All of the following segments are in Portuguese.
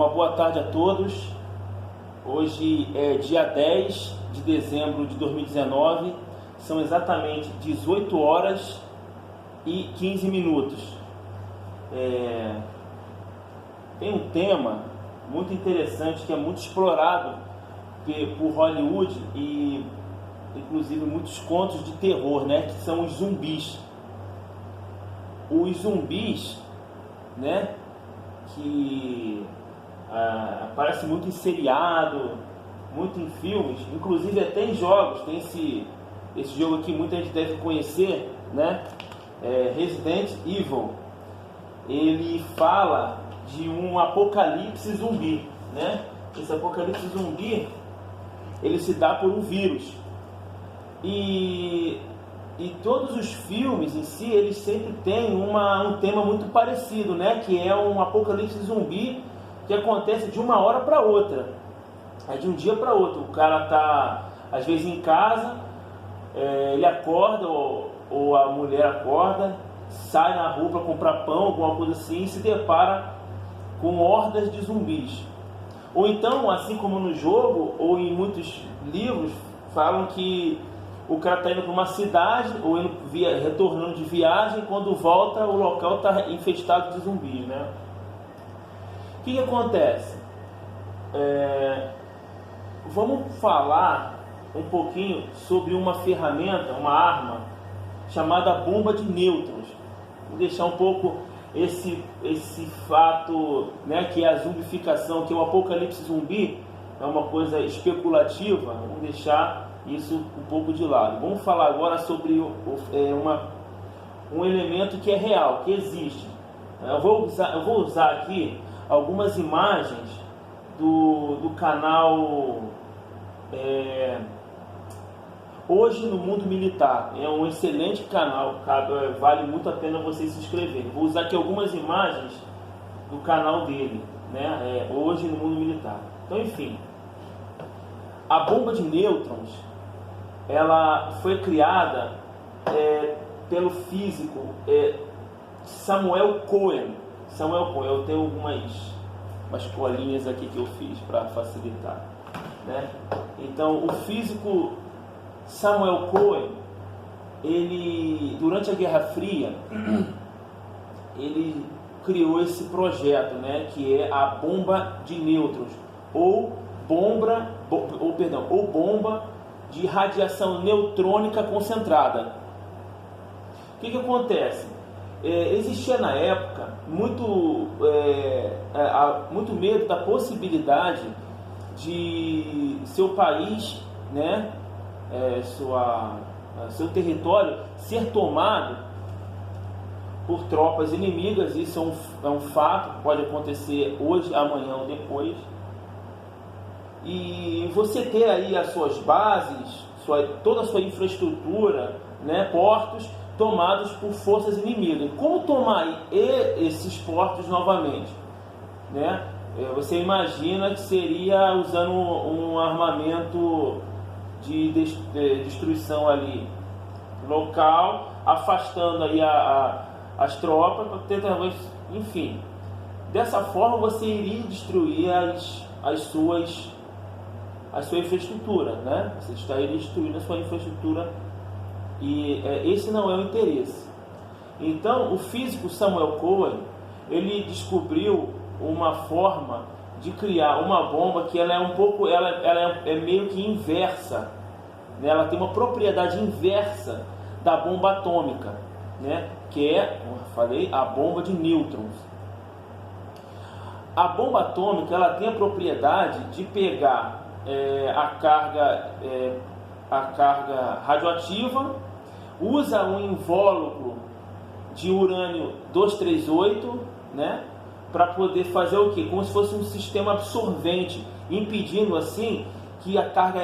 Uma boa tarde a todos. Hoje é dia 10 de dezembro de 2019, são exatamente 18 horas e 15 minutos. Tem um tema muito interessante que é muito explorado por Hollywood e inclusive muitos contos de terror, né, que são os zumbis. Os zumbis, né, que aparece muito em seriado, muito em filmes, inclusive até em jogos. Tem esse jogo aqui, muita gente deve conhecer, né? Resident Evil. Ele fala de um apocalipse zumbi, né? Esse apocalipse zumbi, ele se dá por um vírus. E todos os filmes em si, eles sempre têm um tema muito parecido, né? Que é um apocalipse zumbi que acontece de uma hora para outra. É de um dia para outro. O cara tá, às vezes, em casa, ele acorda, ou a mulher acorda, sai na rua para comprar pão, alguma coisa assim, e se depara com hordas de zumbis. Ou então, assim como no jogo, ou em muitos livros, falam que o cara está indo para uma cidade, ou retornando de viagem, quando volta o local está infestado de zumbis, né? O que acontece? Vamos falar um pouquinho sobre uma ferramenta, uma arma, chamada bomba de nêutrons. Vou deixar um pouco esse fato, né, que é a zumbificação, que é o apocalipse zumbi, é uma coisa especulativa. Vamos deixar isso um pouco de lado. Vamos falar agora sobre um elemento que é real, que existe. Eu vou usar aqui algumas imagens do canal Hoje no Mundo Militar. É um excelente canal, vale muito a pena você se inscrever. Vou usar aqui algumas imagens do canal dele, né? Hoje no Mundo Militar. Então, enfim, a bomba de nêutrons, ela foi criada pelo físico Samuel Cohen. Eu tenho umas colinhas aqui que eu fiz para facilitar, né? Então, o físico Samuel Cohen, ele, durante a Guerra Fria, ele criou esse projeto, né, que é a bomba de nêutrons, ou bomba de radiação neutrônica concentrada. O que acontece? Existia na época muito medo da possibilidade de seu país, né, seu território ser tomado por tropas inimigas. Isso é um fato, pode acontecer hoje, amanhã ou depois. E você ter aí as suas bases, toda a sua infraestrutura, né, portos tomados por forças inimigas. Como tomar esses portos novamente, né? Você imagina que seria usando um armamento de destruição ali local, afastando aí as tropas para tentar, enfim, dessa forma você iria destruir a sua infraestrutura, né? Você estaria destruindo a sua infraestrutura, e esse não é o interesse. Então, o físico Samuel Cohen, ele descobriu uma forma de criar uma bomba que ela é meio que inversa, né? Ela tem uma propriedade inversa da bomba atômica, né? Que é, como eu falei, a bomba de nêutrons. A bomba atômica, ela tem a propriedade de pegar a carga radioativa, usa um invólucro de urânio 238, né, para poder fazer o quê? Como se fosse um sistema absorvente, impedindo assim que a carga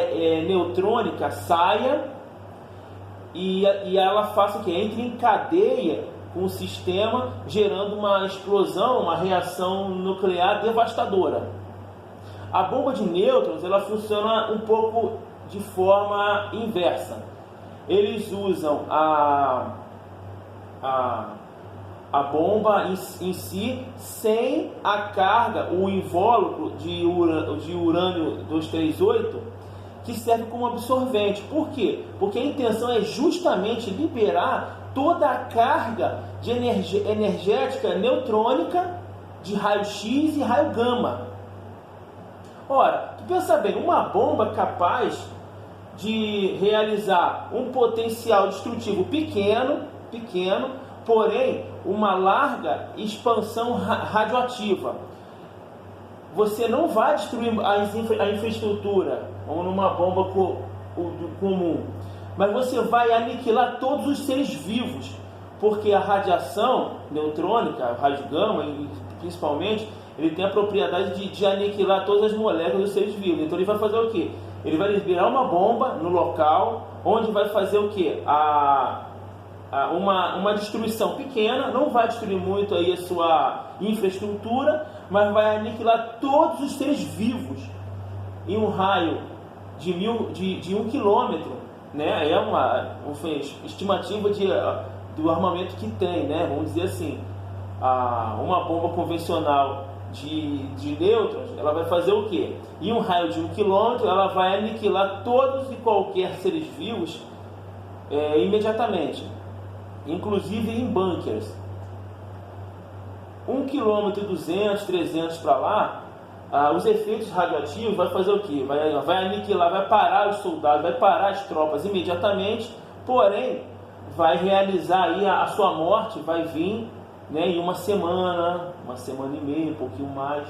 neutrônica saia e ela faça o quê? Entre em cadeia com o sistema, gerando uma explosão, uma reação nuclear devastadora. A bomba de nêutrons, ela funciona um pouco de forma inversa. Eles usam a bomba em si, sem a carga, o invólucro de urânio 238, que serve como absorvente. Por quê? Porque a intenção é justamente liberar toda a carga de energética neutrônica de raio X e raio gama. Ora, tu pensa bem, uma bomba capaz de realizar um potencial destrutivo pequeno, porém uma larga expansão radioativa. Você não vai destruir a infraestrutura como numa bomba comum, mas você vai aniquilar todos os seres vivos, porque a radiação neutrônica, o raio gama, principalmente, ele tem a propriedade de aniquilar todas as moléculas dos seres vivos. Então ele vai fazer o quê? Ele vai liberar uma bomba no local, onde vai fazer o quê? Uma destruição pequena, não vai destruir muito aí a sua infraestrutura, mas vai aniquilar todos os seres vivos em um raio de 1 quilômetro, né? É uma estimativa do armamento que tem, né? Vamos dizer assim, uma bomba convencional de nêutrons, ela vai fazer o quê? Em um raio de 1 quilômetro, ela vai aniquilar todos e qualquer seres vivos imediatamente, inclusive em bunkers. 1 km 200, 300 para lá, os efeitos radioativos vai fazer o quê? Vai aniquilar, vai parar os soldados, vai parar as tropas imediatamente, porém vai realizar aí a sua morte, vai vir, né, em uma semana e meia, um pouquinho mais.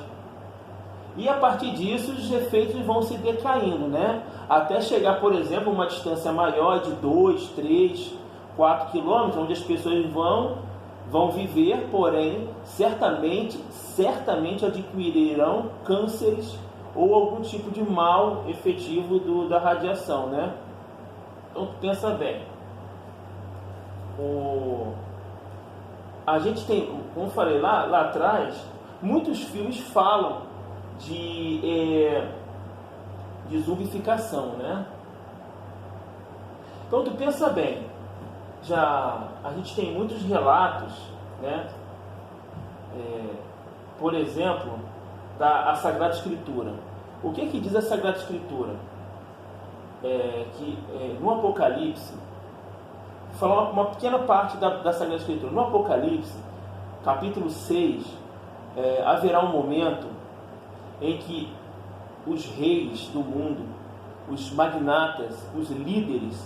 E a partir disso os efeitos vão se decaindo, né? Até chegar, por exemplo, a uma distância maior de 2, 3, 4 quilômetros, onde as pessoas vão viver, porém, certamente adquirirão cânceres ou algum tipo de mal efetivo da radiação, né? Então, pensa bem. A gente tem, como eu falei lá atrás, muitos filmes falam de zumbificação, né? Então, tu pensa bem. A gente tem muitos relatos, né? Por exemplo, a Sagrada Escritura. O que diz a Sagrada Escritura? No Apocalipse, vou falar uma pequena parte da Sagrada Escritura. No Apocalipse, capítulo 6, haverá um momento em que os reis do mundo, os magnatas, os líderes,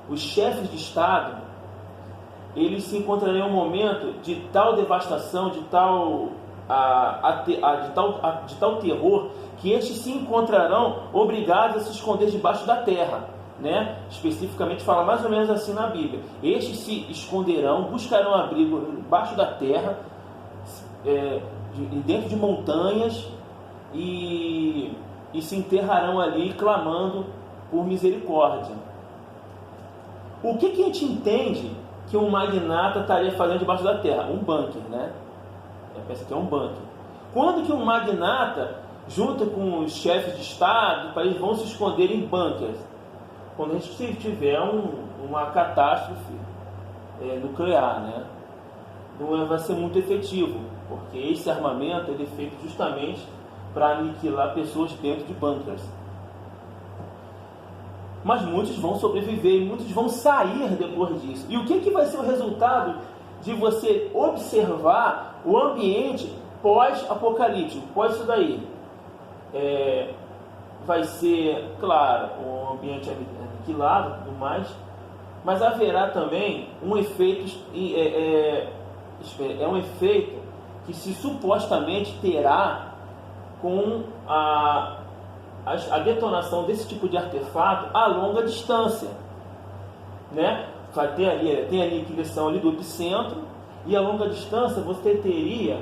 os chefes de Estado, eles se encontrarão em um momento de tal devastação, de tal terror, que estes se encontrarão obrigados a se esconder debaixo da terra, né? Especificamente fala mais ou menos assim na Bíblia. Estes se esconderão, buscarão abrigo debaixo da terra, dentro de montanhas, e se enterrarão ali clamando por misericórdia. O que a gente entende que um magnata estaria fazendo debaixo da terra? Um bunker, né? Pensa que é um bunker. Quando que um magnata, junto com os chefes de Estado, eles vão se esconder em bunkers? Quando a gente tiver uma catástrofe nuclear, né? Não vai ser muito efetivo, porque esse armamento ele é feito justamente para aniquilar pessoas dentro de bunkers. Mas muitos vão sobreviver e muitos vão sair depois disso. E o que vai ser o resultado de você observar o ambiente pós-apocalíptico? Pós isso daí. Vai ser, claro, um ambiente aniquilado e tudo mais, mas haverá também um efeito, um efeito que se supostamente terá com a detonação desse tipo de artefato a longa distância, né? Vai ter ali, tem a aniquilação ali do epicentro, e a longa distância você teria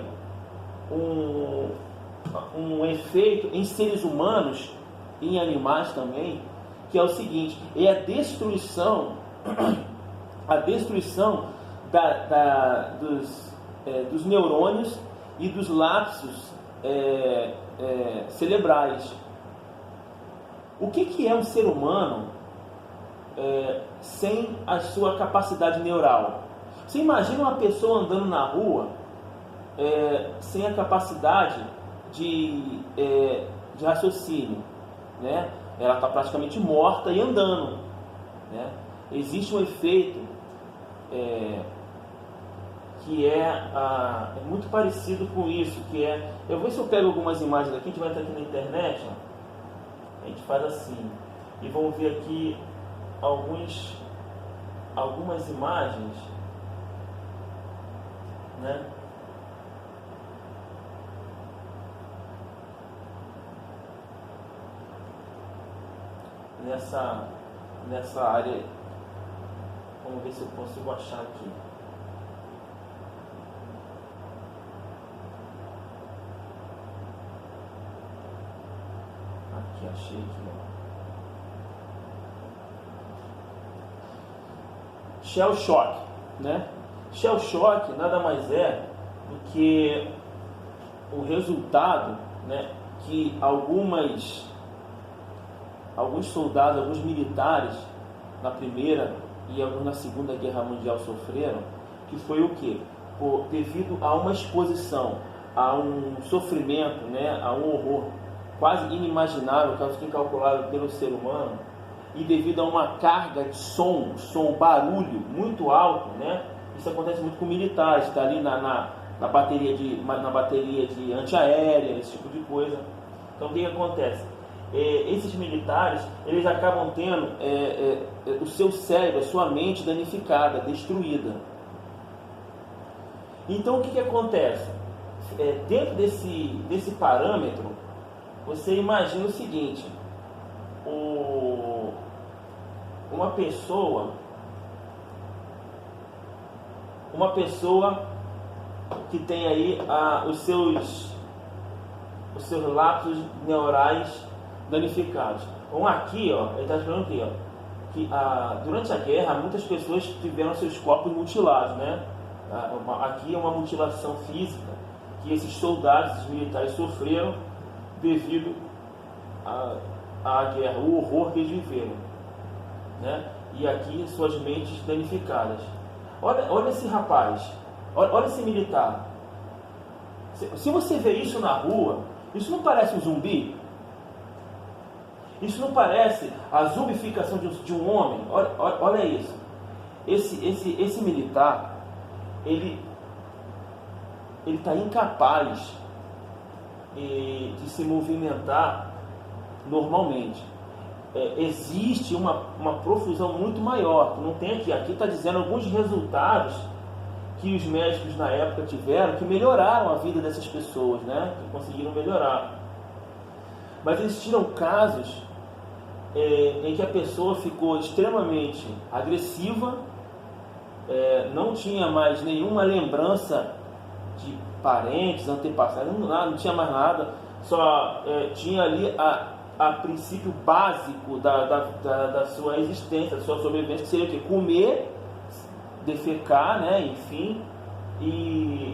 um efeito em seres humanos e em animais também, que é o seguinte: é a destruição dos neurônios e dos lapsos cerebrais. O que é um ser humano sem a sua capacidade neural? Você imagina uma pessoa andando na rua sem a capacidade de raciocínio, né? Ela está praticamente morta e andando, né? Existe um efeito que é muito parecido com isso, eu vou ver se eu pego algumas imagens aqui, a gente vai entrar aqui na internet, ó. A gente faz assim, e vamos ver aqui algumas imagens, né? Nessa área, vamos ver se eu consigo achar aqui. Aqui, achei aqui, ó. Shell shock, né? Shell shock nada mais é do que o resultado, né, que alguns soldados, alguns militares na Primeira e alguns na Segunda Guerra Mundial sofreram, que foi o quê? Devido a uma exposição, a um sofrimento, né, a um horror quase inimaginável, quase incalculável pelo ser humano, e devido a uma carga de som, barulho muito alto, né? Isso acontece muito com militares, está ali na bateria de antiaérea, esse tipo de coisa. Então o que acontece? Esses militares, eles acabam tendo o seu cérebro, a sua mente danificada, destruída. Então o que acontece? Dentro desse parâmetro, você imagina o seguinte: uma pessoa que tem aí os seus lapsos neurais danificados. Então aqui, ó, ele está falando aqui, ó, que durante a guerra muitas pessoas tiveram seus corpos mutilados, né? Aqui é uma mutilação física que esses soldados, esses militares sofreram devido à guerra, o horror que eles viveram, né? E aqui suas mentes danificadas. Olha esse rapaz, olha esse militar. Se você vê isso na rua, isso não parece um zumbi? Isso não parece a zumbificação de um homem? Olha isso. Esse militar, ele está incapaz de se movimentar normalmente. Existe uma profusão muito maior. Não tem aqui está dizendo alguns resultados que os médicos na época tiveram, que melhoraram a vida dessas pessoas, né? Que conseguiram melhorar. Mas existiram casos em que a pessoa ficou extremamente agressiva, não tinha mais nenhuma lembrança de parentes, antepassados, não tinha mais nada, só tinha ali a princípio básico da sua existência, da sua sobrevivência, que seria o quê? Comer, defecar, né? Enfim, e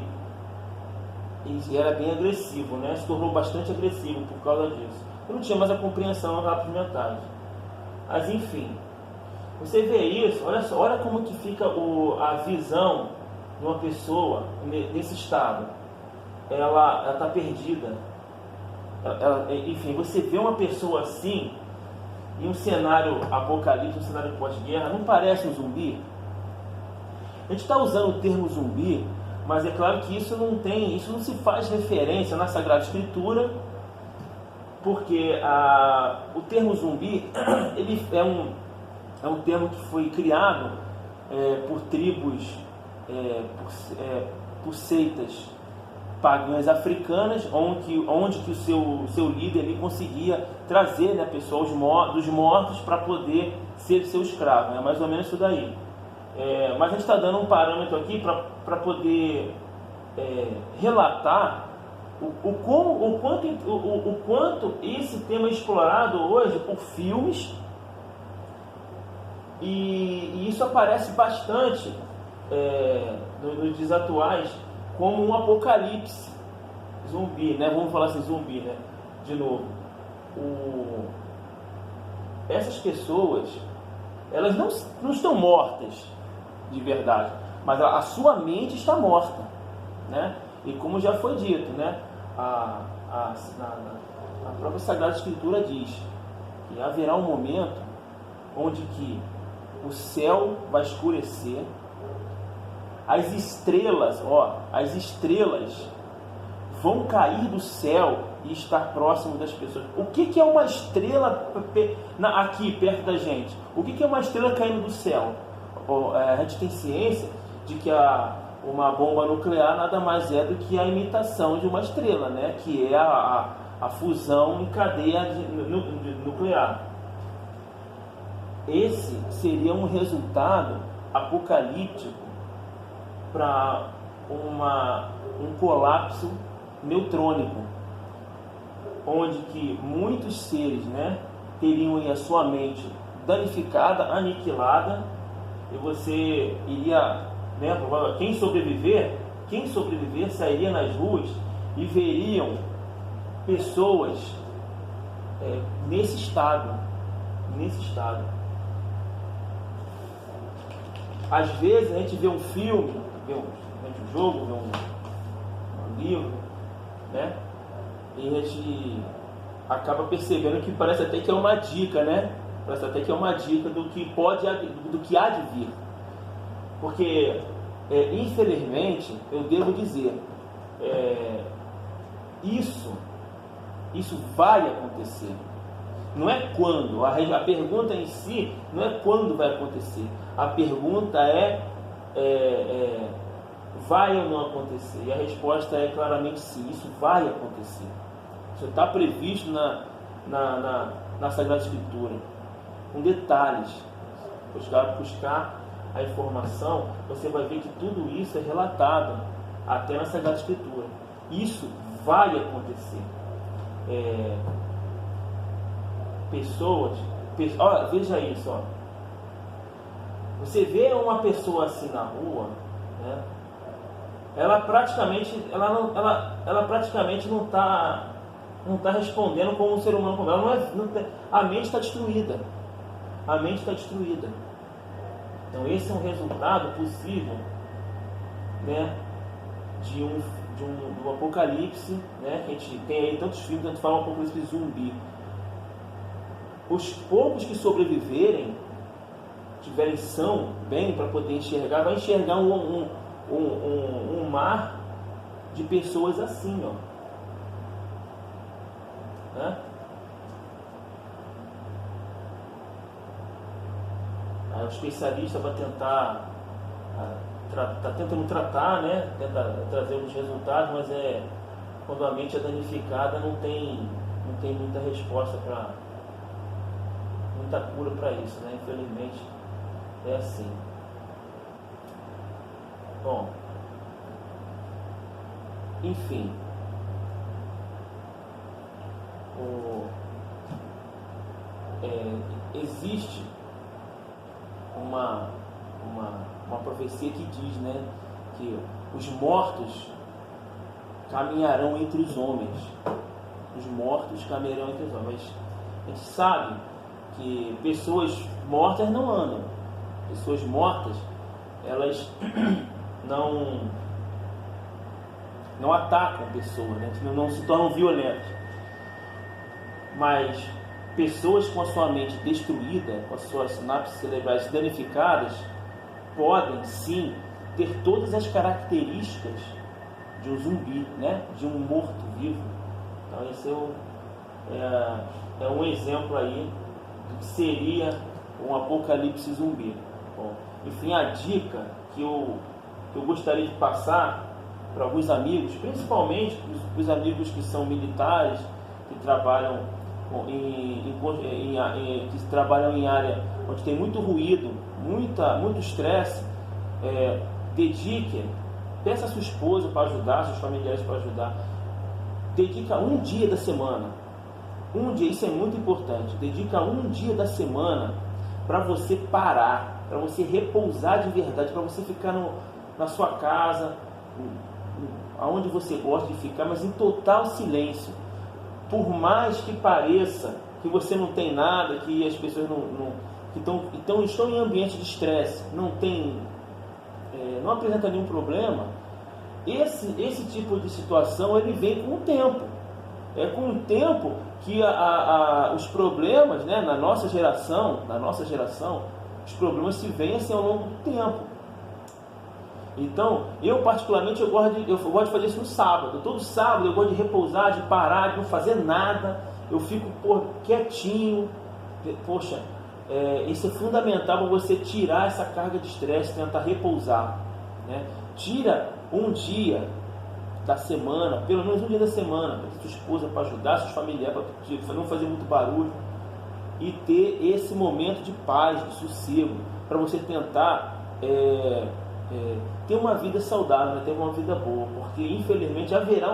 era bem agressivo, né? Se tornou bastante agressivo por causa disso. Eu não tinha mais a compreensão dos hábitos mentais. Mas enfim, você vê isso, olha só, olha como que fica a visão de uma pessoa nesse estado. Ela está perdida. Enfim, você vê uma pessoa assim em um cenário apocalíptico, um cenário pós-guerra, não parece um zumbi? A gente está usando o termo zumbi, mas é claro que isso não se faz referência na Sagrada Escritura, porque o termo zumbi ele é um termo que foi criado por tribos, por seitas pagãs africanas, onde que o seu líder ele conseguia trazer, né, pessoas dos mortos para poder ser seu escravo. É mais ou menos isso daí. Mas a gente está dando um parâmetro aqui para poder relatar o quanto esse tema é explorado hoje por filmes, e isso aparece bastante nos dias atuais como um apocalipse zumbi, né? Vamos falar assim, zumbi, né? De novo, essas pessoas, elas não estão mortas de verdade, mas a sua mente está morta, né? E como já foi dito, né? A própria Sagrada Escritura diz que haverá um momento onde que o céu vai escurecer, as estrelas vão cair do céu e estar próximo das pessoas. O que é uma estrela aqui perto da gente? O que é uma estrela caindo do céu? A gente tem ciência de que uma bomba nuclear nada mais é do que a imitação de uma estrela, né? Que é a fusão em cadeia nuclear. Esse seria um resultado apocalíptico para um colapso neutrônico, onde que muitos seres, né, teriam a sua mente danificada, aniquilada, e você iria, né, quem sobreviver sairia nas ruas e veriam pessoas nesse estado. Às vezes a gente vê um filme, vê um jogo, vê um livro, né? E a gente acaba percebendo que parece até que é uma dica, né? Parece até que é uma dica do que há de vir. Porque, infelizmente, eu devo dizer, isso vai acontecer. Não é quando. A pergunta em si não é quando vai acontecer. A pergunta vai ou não acontecer? E a resposta é claramente sim. Isso vai acontecer. Isso está previsto na Sagrada Escritura, com detalhes. Buscar a informação, você vai ver que tudo isso é relatado até na Sagrada Escritura. Isso vai acontecer. Veja isso, ó. Você vê uma pessoa assim na rua, né? Ela praticamente não está respondendo como um ser humano como ela. A mente está destruída. Então esse é um resultado possível, né, do apocalipse, né, que a gente tem aí tantos filmes, a gente fala um apocalipse zumbi. Os poucos que sobreviverem, tiverem são bem para poder enxergar, vai enxergar um mar de pessoas assim, ó, né? Aí o especialista vai tentar está tentando tratar, né? Tenta trazer os resultados, mas quando a mente é danificada não tem muita resposta muita cura para isso, né? Infelizmente é assim. Bom, enfim, existe uma profecia que diz, né, que os mortos caminharão entre os homens. Os mortos caminharão entre os homens. A gente sabe que pessoas mortas não andam. Pessoas mortas, elas não atacam pessoas, né? Não se tornam violentas. Mas pessoas com a sua mente destruída, com as suas sinapses cerebrais danificadas, podem sim ter todas as características de um zumbi, né? De um morto-vivo. Então esse é um exemplo aí do que seria um apocalipse zumbi. Bom, enfim, a dica que eu gostaria de passar para alguns amigos, principalmente para os amigos que são militares, que trabalham em área onde tem muito ruído, muito estresse, peça a sua esposa para ajudar, seus familiares para ajudar. Dedica um dia da semana, isso é muito importante. Dedica um dia da semana para você parar, para você repousar de verdade, para você ficar na sua casa, aonde você gosta de ficar, mas em total silêncio. Por mais que pareça que você não tem nada, que as pessoas estão em ambiente de estresse, não tem não apresenta nenhum problema, esse tipo de situação ele vem com o tempo. É com o tempo que os problemas, né, na nossa geração, os problemas se vencem ao longo do tempo. Então, eu particularmente eu gosto de fazer isso no sábado. Todo sábado eu gosto de repousar, de parar, de não fazer nada. Eu fico quietinho. Poxa, isso é fundamental para você tirar essa carga de estresse, tentar repousar, né? Tira um dia da semana, pelo menos um dia da semana, para sua esposa, para ajudar seus familiares, para não fazer muito barulho, e ter esse momento de paz, de sossego, para você tentar ter uma vida saudável, né? Ter uma vida boa, porque infelizmente haverá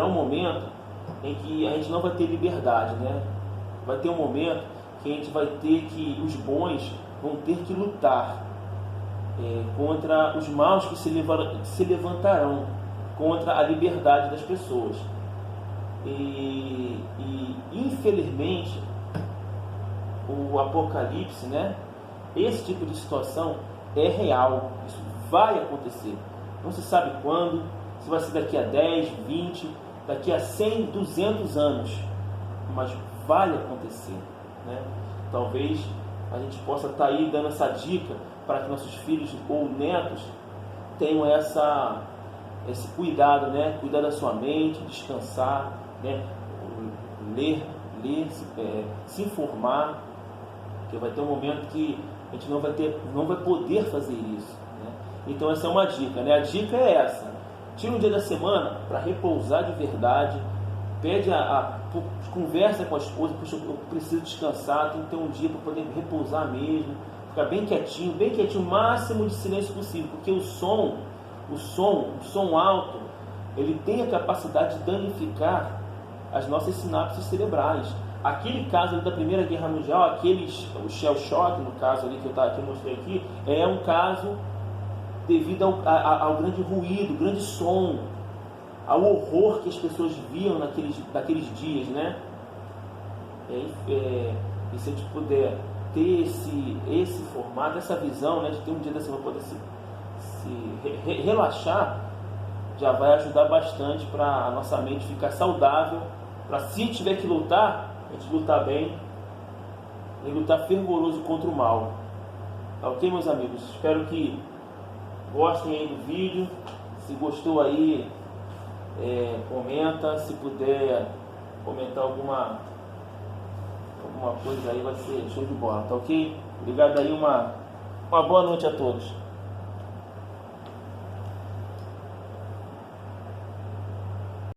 um momento em que a gente não vai ter liberdade, né? Vai ter um momento que a gente vai ter que, os bons vão ter que lutar contra os maus que se levantarão contra a liberdade das pessoas. E infelizmente o Apocalipse, né? Esse tipo de situação é real, isso vai acontecer. Não se sabe quando, se vai ser daqui a 10, 20, daqui a 100, 200 anos, mas vai acontecer, né? Talvez a gente possa estar aí dando essa dica para que nossos filhos ou netos tenham esse cuidado, né? Cuidar da sua mente, descansar, né? Ler, se informar, porque vai ter um momento que a gente não vai poder fazer isso, né? Então essa é uma dica, né? A dica é essa: tira um dia da semana para repousar de verdade. Pede conversa com a esposa, porque eu preciso descansar, tenho que ter um dia para poder repousar mesmo, ficar bem quietinho, o máximo de silêncio possível, porque o som alto, ele tem a capacidade de danificar as nossas sinapses cerebrais. Aquele caso ali da Primeira Guerra Mundial, o shell shock, no caso ali que eu mostrei aqui, é um caso devido ao grande ruído, grande som, ao horror que as pessoas viam naqueles dias, né? E se a gente puder ter esse formato, essa visão, né, de ter um dia da semana poder se relaxar, já vai ajudar bastante para a nossa mente ficar saudável, para se tiver que lutar, a gente lutar bem e lutar fervoroso contra o mal. Tá ok, meus amigos? Espero que gostem aí do vídeo. Se gostou aí, comenta. Se puder comentar alguma coisa aí, vai ser show de bola, tá ok? Obrigado aí, uma boa noite a todos.